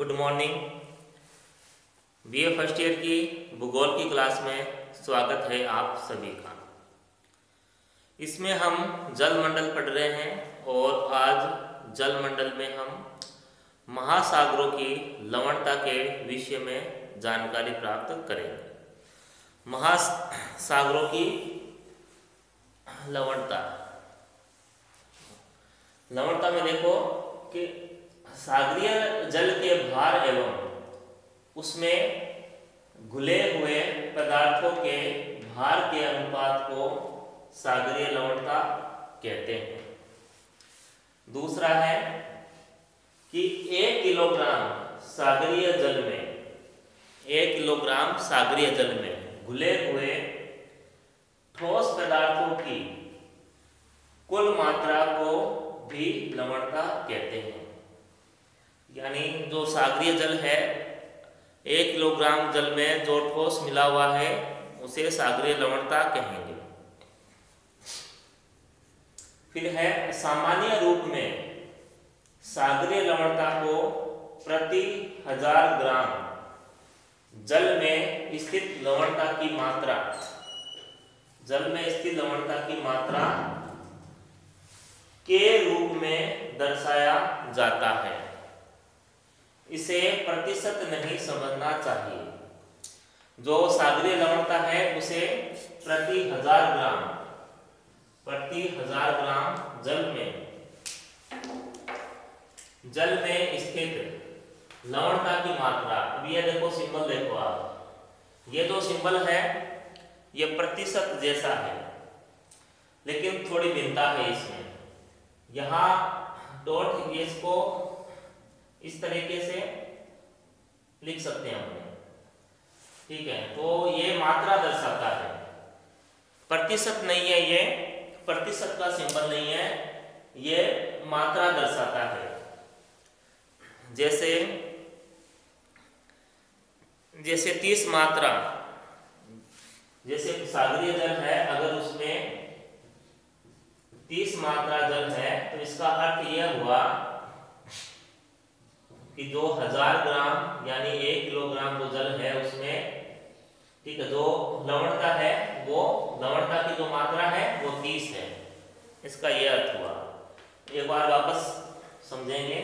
Good morning. BA first year की भूगोल की क्लास में स्वागत है आप सभी का। इसमें हम जल मंडल पढ़ रहे हैं और आज जल मंडल में हम महासागरों की लवणता के विषय में जानकारी प्राप्त करेंगे। महासागरों की लवणता में देखो कि सागरीय जल के भार एवं उसमें घुले हुए पदार्थों के भार के अनुपात को सागरीय लवणता कहते हैं। दूसरा है कि 1 किलोग्राम सागरीय जल में घुले हुए ठोस पदार्थों की कुल मात्रा को भी लवणता कहते हैं। यानी जो सागरीय जल है 1 किलोग्राम जल में जो ठोस मिला हुआ है उसे सागरीय लवणता कहेंगे। फिर है सामान्य रूप में सागरीय लवणता को प्रति 1000 ग्राम जल में स्थित लवणता की मात्रा के रूप में दर्शाया जाता है। इसे प्रतिशत नहीं समझना चाहिए। जो सागरीय लवणता है उसे प्रति 1000 ग्राम जल में स्थित लवणता की मात्रा। अब ये देखो सिंबल देखो आप, ये जो सिंबल है ये प्रतिशत जैसा है लेकिन थोड़ी भिन्नता है इसमें। यहाँ डॉट इसको इस तरीके से लिख सकते हैं हमने, ठीक है। तो ये मात्रा दर्शाता है, प्रतिशत नहीं है, ये प्रतिशत का सिंबल नहीं है, ये मात्रा दर्शाता है। जैसे 30 मात्रा, जैसे सागरीय जल है अगर उसमें 30 मात्रा जल है तो इसका अर्थ यह हुआ कि जो 1000 ग्राम यानी 1 किलोग्राम जो जल है उसमें, ठीक है, जो लवणता है वो लवणता की जो मात्रा है वो 30 है। इसका यह अर्थ हुआ। एक बार वापस समझेंगे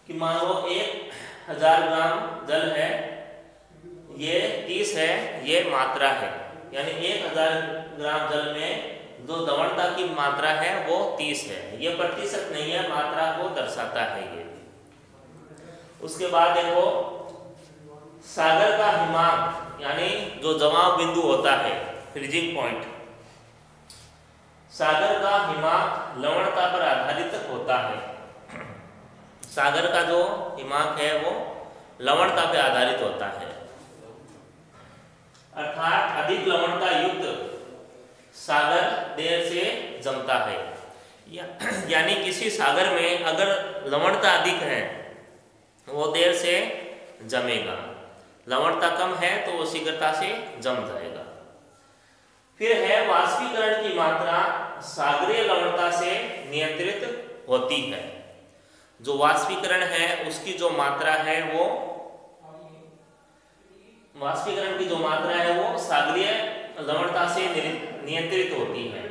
कि मान लो 1000 ग्राम जल है, ये 30 है, ये मात्रा है। यानी 1000 ग्राम जल में जो लवणता की मात्रा है वो 30 है। ये प्रतिशत नहीं है, मात्रा को दर्शाता है ये। उसके बाद देखो सागर का हिमांक यानी जो जमाव बिंदु होता है, फ्रीजिंग पॉइंट, सागर का हिमांक लवणता पर आधारित होता है। सागर का जो हिमांक है वो लवणता पर आधारित होता है। अर्थात अधिक लवणता युक्त सागर देर से जमता है। यानी किसी सागर में अगर लवणता अधिक है वो देर से जमेगा, लवणता कम है तो वो शीघ्रता से जम जाएगा। फिर है वाष्पीकरण की मात्रा सागरीय लवणता से नियंत्रित होती है। जो वाष्पीकरण है उसकी जो मात्रा है वो वाष्पीकरण की जो मात्रा है वो सागरीय लवणता से नियंत्रित होती है।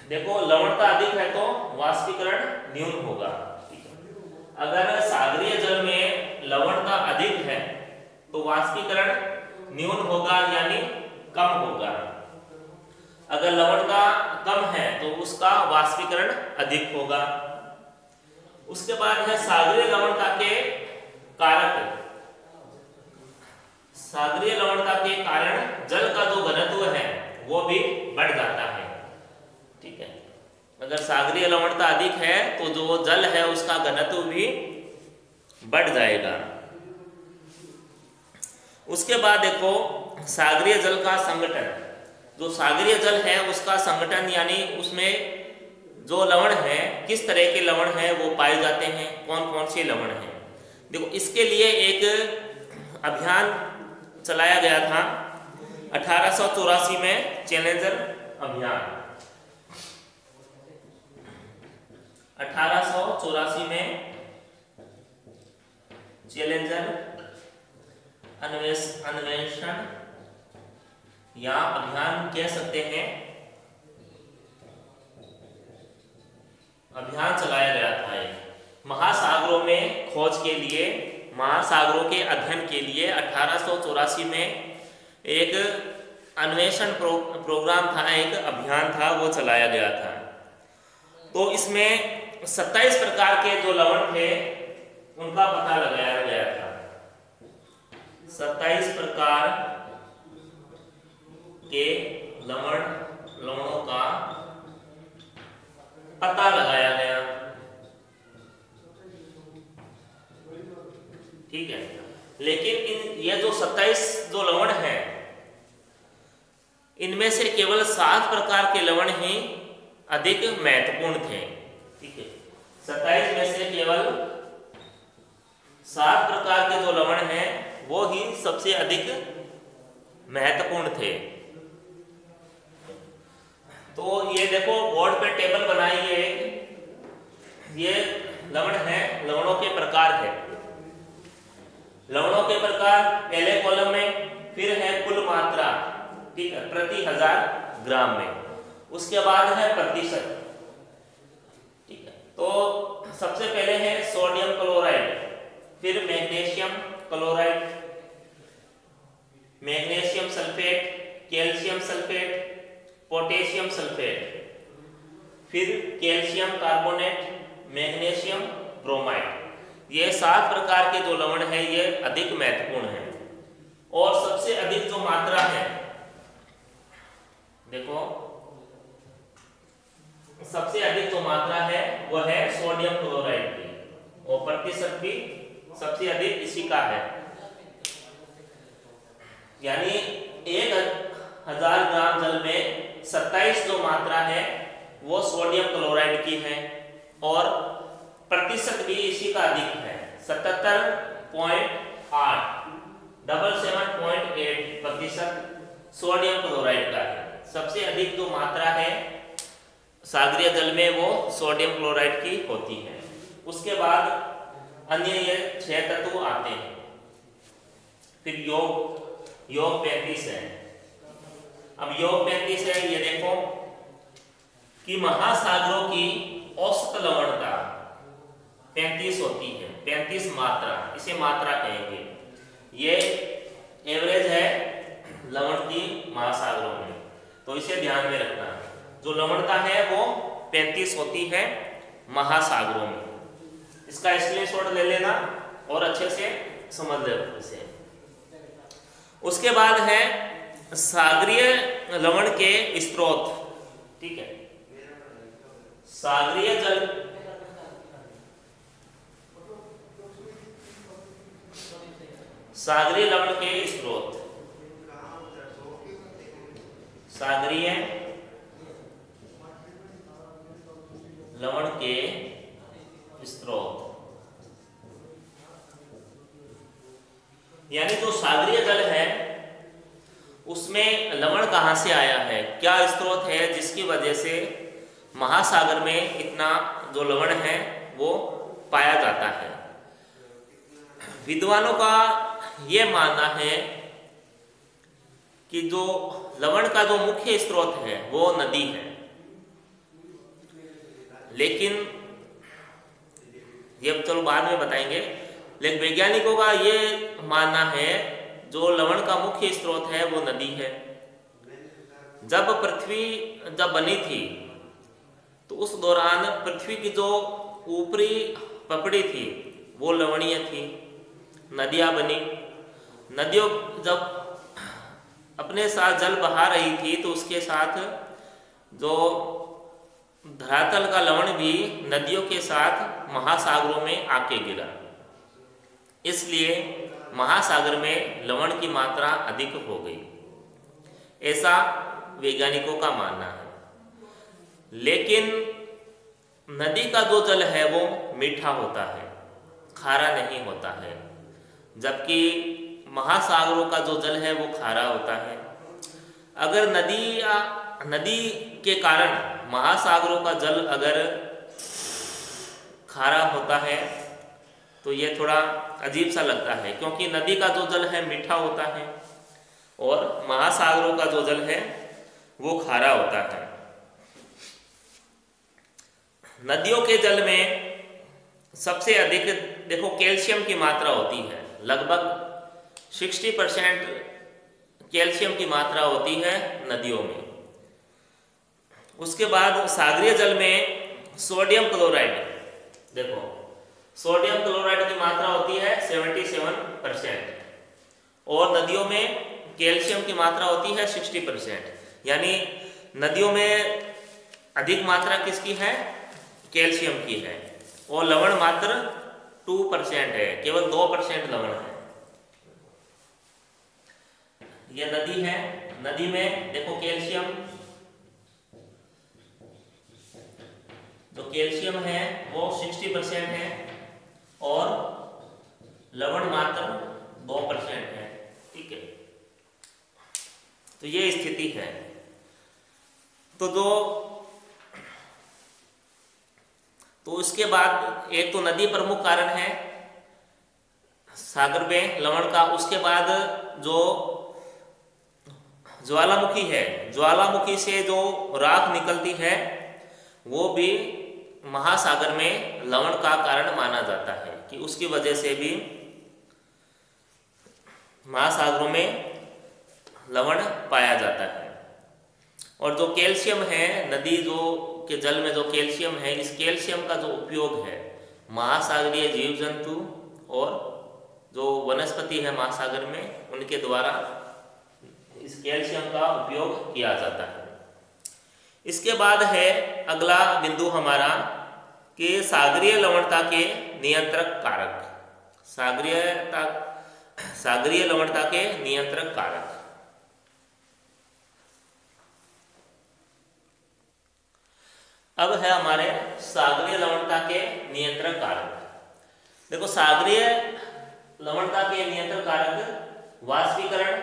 देखो लवणता अधिक है तो वाष्पीकरण न्यून होगा। अगर सागरीय जल में लवणता अधिक है तो वाष्पीकरण न्यून होगा यानी कम होगा। अगर लवणता कम है तो उसका वाष्पीकरण अधिक होगा। उसके बाद है सागरीय लवणता के कारक। सागरीय लवणता के कारण जल का जो घनत्व है वो भी बढ़ जाता है, ठीक है। अगर सागरीय लवणता अधिक है तो जो जल है उसका घनत्व भी बढ़ जाएगा। उसके बाद देखो सागरीय जल का संगठन। जो सागरीय जल है उसका संगठन यानी उसमें जो लवण है, किस तरह के लवण है वो पाए जाते हैं, कौन कौन से लवण हैं। देखो इसके लिए एक अभियान चलाया गया था 1884 में, चैलेंजर अभियान। 1884 में चैलेंजर अन्वेषण या अभियान कह सकते हैं, अभियान चलाया गया था। महासागरों में खोज के लिए, महासागरों के अध्ययन के लिए 1884 में एक अन्वेषण प्रोग्राम था, एक अभियान था, वो चलाया गया था। तो इसमें 27 प्रकार के जो लवण थे उनका पता लगाया गया था। 27 प्रकार के लवणों का पता लगाया गया। ठीक है, लेकिन ये जो 27 जो लवण हैं, इनमें से केवल 7 प्रकार के लवण ही अधिक महत्वपूर्ण थे। ठीक है, 27 में से केवल 7 प्रकार के जो लवण हैं वो ही सबसे अधिक महत्वपूर्ण थे। तो ये देखो बोर्ड पे टेबल बनाई है, ये लवण है, लवणों के प्रकार है। लवणों के प्रकार पहले कॉलम में, फिर है कुल मात्रा, ठीक है, प्रति 1000 ग्राम में, उसके बाद है प्रतिशत। ठीक है, तो सबसे पहले है सोडियम क्लोराइड, फिर magnesium chloride, magnesium sulphate, calcium sulphate, potassium sulphate, फिर कैल्शियम कार्बोनेट, मैग्नीशियम ब्रोमाइड। ये 7 प्रकार के जो लवण है ये अधिक महत्वपूर्ण है। और सबसे अधिक जो मात्रा है, देखो सबसे अधिक जो मात्रा है वो है सोडियम क्लोराइड की, और प्रतिशत भी सबसे अधिक इसी का है। यानी 1000 ग्राम जल में 27 जो मात्रा है वो सोडियम क्लोराइड की है, और प्रतिशत भी इसी का अधिक है, 77.8 77.8% सोडियम क्लोराइड का है। सबसे अधिक जो मात्रा है सागरीय जल में वो सोडियम क्लोराइड की होती है। उसके बाद अन्य ये 6 तत्व आते हैं। फिर योग 35 है। अब योग 35 है, ये देखो कि महासागरों की औसत लवणता 35 होती है, 35 मात्रा, इसे मात्रा कहेंगे। ये एवरेज है लवण की महासागरों में, तो इसे ध्यान में रखना। जो लवणता है वो 35 होती है महासागरों में। इसका स्क्रीनशॉट ले लेना और अच्छे से समझ ले इसे। उसके बाद है सागरीय लवण के स्रोत। ठीक है, सागरीय जल सागरीय लवण के स्रोत, सागरीय लवण के स्रोत, यानी जो सागरीय जल है उसमें लवण कहां से आया है, क्या स्रोत है जिसकी वजह से महासागर में इतना जो लवण है वो पाया जाता है। विद्वानों का यह मानना है कि जो लवण का जो मुख्य स्रोत है वो नदी है, लेकिन ये चलो बाद में बताएंगे। लेकिन वैज्ञानिकों का ये मानना है जो लवण का मुख्य स्रोत है वो नदी है। जब पृथ्वी बनी थी तो उस दौरान पृथ्वी की जो ऊपरी पपड़ी थी वो लवणीय थी, नदियां बनी। नदियों जब अपने साथ जल बहा रही थी तो उसके साथ जो धरातल का लवण भी नदियों के साथ महासागरों में आके गिरा, इसलिए महासागर में लवण की मात्रा अधिक हो गई, ऐसा वैज्ञानिकों का मानना है। लेकिन नदी का जो जल है वो मीठा होता है, खारा नहीं होता है, जबकि महासागरों का जो जल है वो खारा होता है। अगर नदी के कारण महासागरों का जल अगर खारा होता है तो ये थोड़ा अजीब सा लगता है, क्योंकि नदी का जो जल है मीठा होता है और महासागरों का जो जल है वो खारा होता है। नदियों के जल में सबसे अधिक देखो कैल्शियम की मात्रा होती है, लगभग 60% कैल्शियम की मात्रा होती है नदियों में। उसके बाद सागरीय जल में सोडियम क्लोराइड, देखो सोडियम क्लोराइड की मात्रा होती है 77% और नदियों में कैल्शियम की मात्रा होती है 60%। यानी नदियों में अधिक मात्रा किसकी है? कैल्शियम की है। और लवण मात्र 2% है, केवल 2% लवण है। यह नदी है, नदी में देखो कैल्शियम, जो कैल्शियम है वो 60% है और लवण मात्र 2% है। ठीक है, तो ये स्थिति है। तो इसके बाद एक तो नदी प्रमुख कारण है सागर में लवण का। उसके बाद जो ज्वालामुखी है, ज्वालामुखी से जो राख निकलती है वो भी महासागर में लवण का कारण माना जाता है, कि उसकी वजह से भी महासागरों में लवण पाया जाता है। और जो कैल्शियम है, नदी जो के जल में जो कैल्शियम है, इस कैल्शियम का जो उपयोग है महासागरीय जीव जंतु और जो वनस्पति है महासागर में, उनके द्वारा इस कैल्शियम का उपयोग किया जाता है। इसके बाद है अगला बिंदु हमारा कि सागरीय लवणता के नियंत्रक कारक। सागरीय लवणता के नियंत्रक कारक। अब है हमारे सागरीय लवणता के नियंत्रण कारक। देखो सागरीय लवणता के नियंत्रण कारक वाष्पीकरण,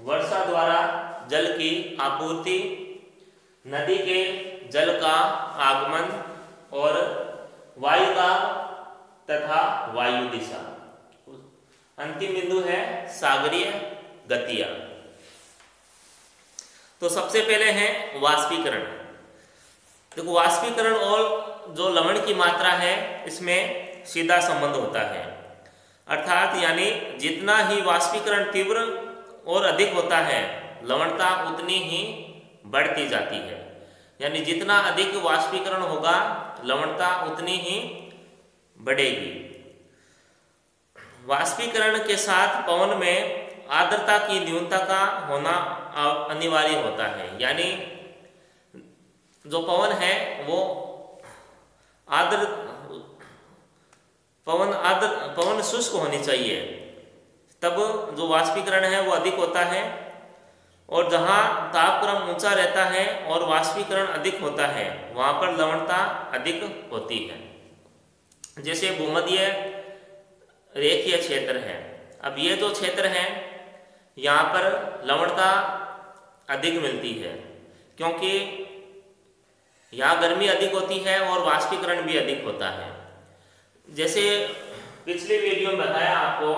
वर्षा द्वारा जल की आपूर्ति, नदी के जल का आगमन और वायु का तथा वायु दिशा। अंतिम बिंदु है सागरीय गतियां। तो सबसे पहले है वाष्पीकरण। देखो वाष्पीकरण और जो लवण की मात्रा है इसमें सीधा संबंध होता है, अर्थात यानी जितना ही वाष्पीकरण तीव्र और अधिक होता है लवणता उतनी ही बढ़ती जाती है। यानी जितना अधिक वाष्पीकरण होगा लवणता उतनी ही बढ़ेगी। वाष्पीकरण के साथ पवन में आर्द्रता की न्यूनता का होना अनिवार्य होता है। यानी जो पवन है वो पवन शुष्क होनी चाहिए, तब जो वाष्पीकरण है वो अधिक होता है। और जहाँ तापक्रम ऊंचा रहता है और वाष्पीकरण अधिक होता है वहाँ पर लवणता अधिक होती है। जैसे भूमध्य रेखीय क्षेत्र है, अब ये जो क्षेत्र है यहाँ पर लवणता अधिक मिलती है, क्योंकि यहाँ गर्मी अधिक होती है और वाष्पीकरण भी अधिक होता है। जैसे पिछले वीडियो में बताया आपको,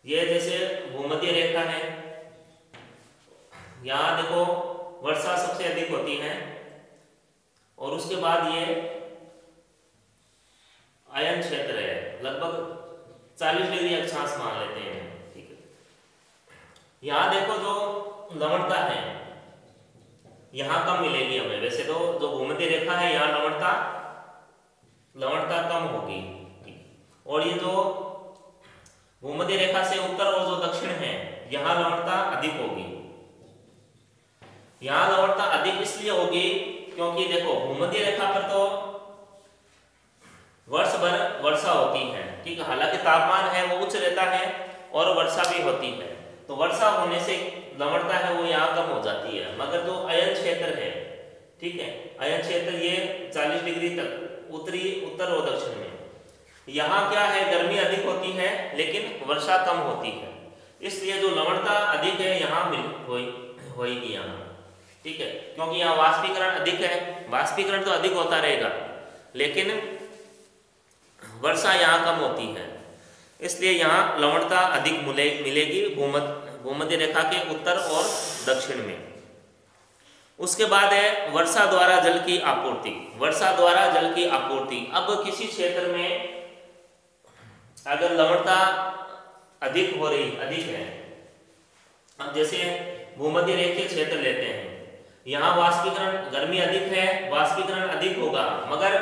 ये जैसे भूमध्य रेखा है, यहाँ देखो वर्षा सबसे अधिक होती है और उसके बाद ये अयन क्षेत्र है, लगभग 40 डिग्री अक्षांश मान लेते हैं। ठीक है, यहाँ देखो जो लवणता है यहाँ कम मिलेगी हमें। वैसे तो जो भूमध्य रेखा है यहाँ लवणता कम होगी, और ये जो भूमध्य रेखा से उत्तर और जो दक्षिण है यहाँ लवणता अधिक होगी। यहाँ लवणता अधिक इसलिए होगी क्योंकि देखो भूमध्य रेखा पर तो वर्ष भर वर्षा होती है, ठीक है, हालांकि तापमान है वो उच्च रहता है और वर्षा भी होती है, तो वर्षा होने से लवणता है वो यहाँ कम हो जाती है। मगर जो अयन क्षेत्र है, ठीक है, अयन क्षेत्र ये 40 डिग्री तक उत्तर और दक्षिण में, यहाँ क्या है गर्मी अधिक होती है लेकिन वर्षा कम होती है, इसलिए जो लवणता अधिक है यहाँ होगी यहाँ। ठीक है, क्योंकि यहाँ वाष्पीकरण अधिक है, वाष्पीकरण तो अधिक होता रहेगा, लेकिन वर्षा यहाँ कम होती है, इसलिए यहाँ लवणता अधिक मिलेगी भूमध्य रेखा के उत्तर और दक्षिण में। उसके बाद है वर्षा द्वारा जल की आपूर्ति। वर्षा द्वारा जल की आपूर्ति, अब किसी क्षेत्र में अगर लवणता अधिक है, अब जैसे भूमध्य रेखीय क्षेत्र लेते हैं, यहाँ वाष्पीकरण, गर्मी अधिक है, वाष्पीकरण अधिक होगा, मगर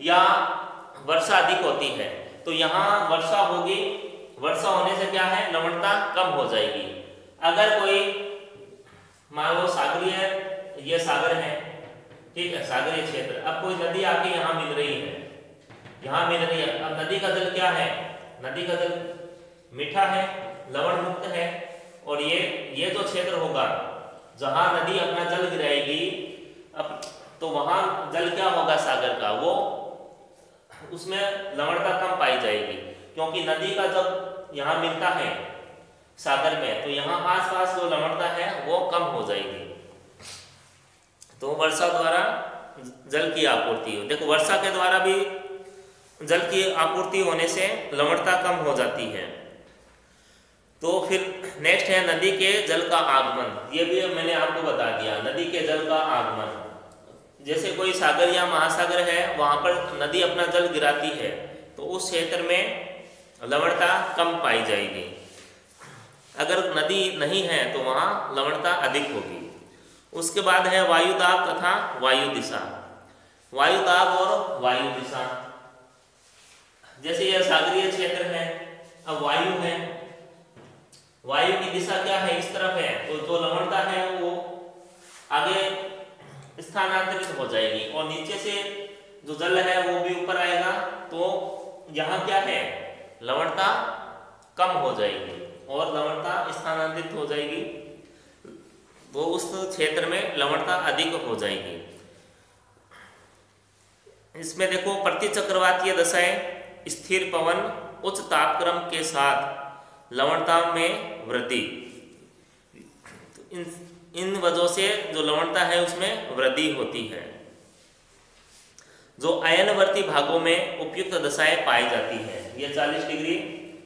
यहाँ वर्षा अधिक होती है, तो यहाँ वर्षा होगी, वर्षा होने से क्या है, लवणता कम हो जाएगी। अगर कोई मान लो सागरीय, ये सागर है, ठीक है, सागरीय क्षेत्र, अब कोई नदी आके यहाँ मिल रही है, अब नदी का जल क्या है, नदी का जल मीठा है, लवण मुक्त है, और ये जो क्षेत्र होगा जहां नदी अपना जल गिराएगी, अब तो वहां जल क्या होगा सागर का, वो उसमें लवणता कम पाई जाएगी, क्योंकि नदी का जब यहाँ मिलता है सागर में, तो यहाँ आसपास जो लवणता है वो कम हो जाएगी। तो वर्षा द्वारा जल की आपूर्ति, देखो वर्षा के द्वारा भी जल की आपूर्ति होने से लवणता कम हो जाती है। तो फिर नेक्स्ट है नदी के जल का आगमन। ये भी मैंने आपको बता दिया, नदी के जल का आगमन। जैसे कोई सागर या महासागर है, वहां पर नदी अपना जल गिराती है, तो उस क्षेत्र में लवणता कम पाई जाएगी। अगर नदी नहीं है तो वहां लवणता अधिक होगी। उसके बाद है वायुदाब तथा वायु दिशा। वायुदाब और वायु दिशा, जैसे यह सागरीय क्षेत्र है, अब वायु है, वायु की दिशा क्या है, इस तरफ है, तो जो लवणता है वो आगे स्थानांतरित हो जाएगी, और नीचे से जो जल है वो भी ऊपर आएगा, तो यहाँ क्या है, लवणता कम हो जाएगी और लवणता स्थानांतरित हो जाएगी, तो उस क्षेत्र में लवणता अधिक हो जाएगी। इसमें देखो प्रतिचक्रवातीय दशाएं, स्थिर पवन, उच्च तापक्रम के साथ लवणता में वृद्धि, इन वजहों से जो लवणता है उसमें वृद्धि होती है। जो अयनवर्ती भागों में उपयुक्त दशाएं पाई जाती है, ये 40 डिग्री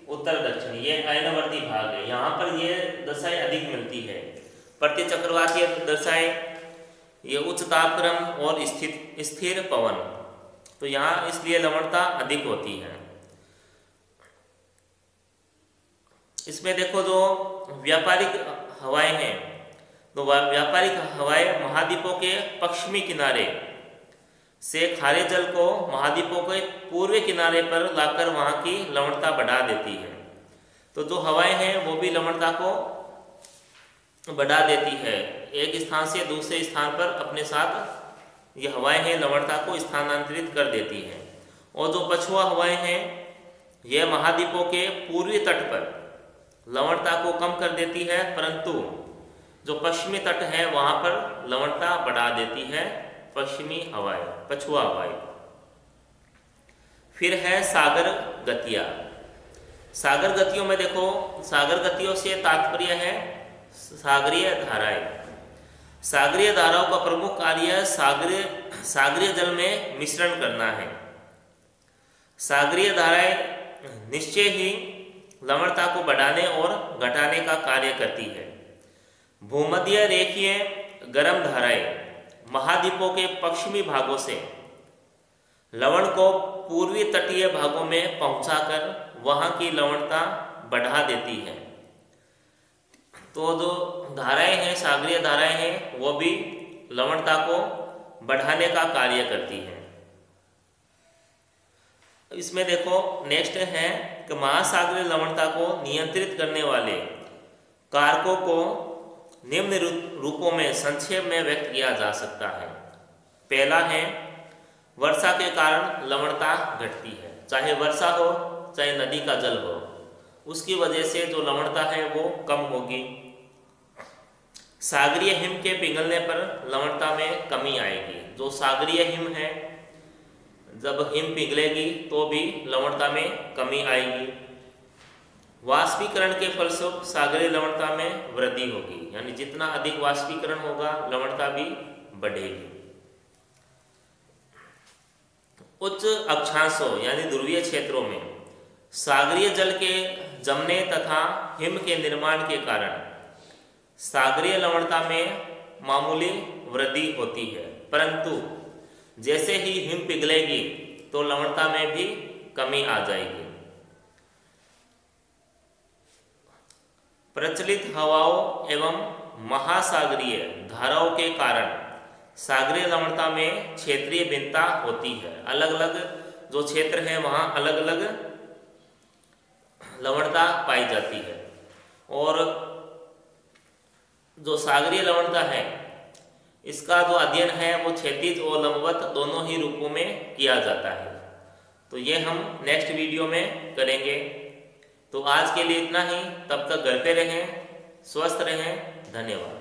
उत्तर दक्षिण, ये अयनवर्ती भाग है, यहाँ पर ये दशाएं अधिक मिलती है। प्रतिचक्रवातीय दशाएं, ये उच्च तापक्रम और स्थिर पवन, तो यहाँ इसलिए लवणता अधिक होती है। इसमें देखो जो व्यापारिक हवाएं हैं, तो व्यापारिक हवाएं महाद्वीपों के पश्चिमी किनारे से खारे जल को महाद्वीपों के पूर्वी किनारे पर लाकर वहां की लवणता बढ़ा देती है। तो जो हवाएं हैं वो भी लवणता को बढ़ा देती है, एक स्थान से दूसरे स्थान पर अपने साथ ये हवाएं हैं लवणता को स्थानांतरित कर देती हैं। और जो पछुआ हवाएं हैं ये महाद्वीपों के पूर्वी तट पर लवणता को कम कर देती है, परंतु जो पश्चिमी तट है वहां पर लवणता बढ़ा देती है पश्चिमी हवाएं, पछुआ हवाएं। फिर है सागर गतियां। सागर गतियों में देखो, सागर गतियों से तात्पर्य है सागरीय धाराएं। सागरीय धाराओं का प्रमुख कार्य सागरीय जल में मिश्रण करना है। सागरीय धाराएं निश्चय ही लवणता को बढ़ाने और घटाने का कार्य करती है। भूमध्य रेखीय गर्म धाराएं महाद्वीपों के पश्चिमी भागों से लवण को पूर्वी तटीय भागों में पहुंचाकर वहां की लवणता बढ़ा देती है। तो जो धाराएं हैं, सागरीय धाराएं हैं, वो भी लवणता को बढ़ाने का कार्य करती हैं। इसमें देखो नेक्स्ट है कि महासागरीय लवणता को नियंत्रित करने वाले कारकों को निम्न रूपों में संक्षेप में व्यक्त किया जा सकता है। पहला है वर्षा के कारण लवणता घटती है, चाहे वर्षा हो चाहे नदी का जल हो, उसकी वजह से जो लवणता है वो कम होगी। सागरीय हिम के पिघलने पर लवणता में कमी आएगी। जो सागरीय हिम है, जब हिम पिघलेगी तो भी लवणता में कमी आएगी। वाष्पीकरण के फलस्वरूप सागरीय लवणता में वृद्धि होगी, यानी जितना अधिक वाष्पीकरण होगा लवणता भी बढ़ेगी। उच्च अक्षांशों यानी ध्रुवीय क्षेत्रों में सागरीय जल के जमने तथा हिम के निर्माण के कारण सागरीय लवणता में मामूली वृद्धि होती है, परंतु जैसे ही हिम पिघलेगी तो लवणता में भी कमी आ जाएगी। प्रचलित हवाओं एवं महासागरीय धाराओं के कारण सागरीय लवणता में क्षेत्रीय भिन्नता होती है। अलग अलग जो क्षेत्र है वहाँ अलग अलग लवणता पाई जाती है, और जो सागरीय लवणता है इसका जो अध्ययन है वो क्षैतिज और लंबवत दोनों ही रूपों में किया जाता है। तो ये हम नेक्स्ट वीडियो में करेंगे। तो आज के लिए इतना ही, तब तक घर पे रहें, स्वस्थ रहें, धन्यवाद।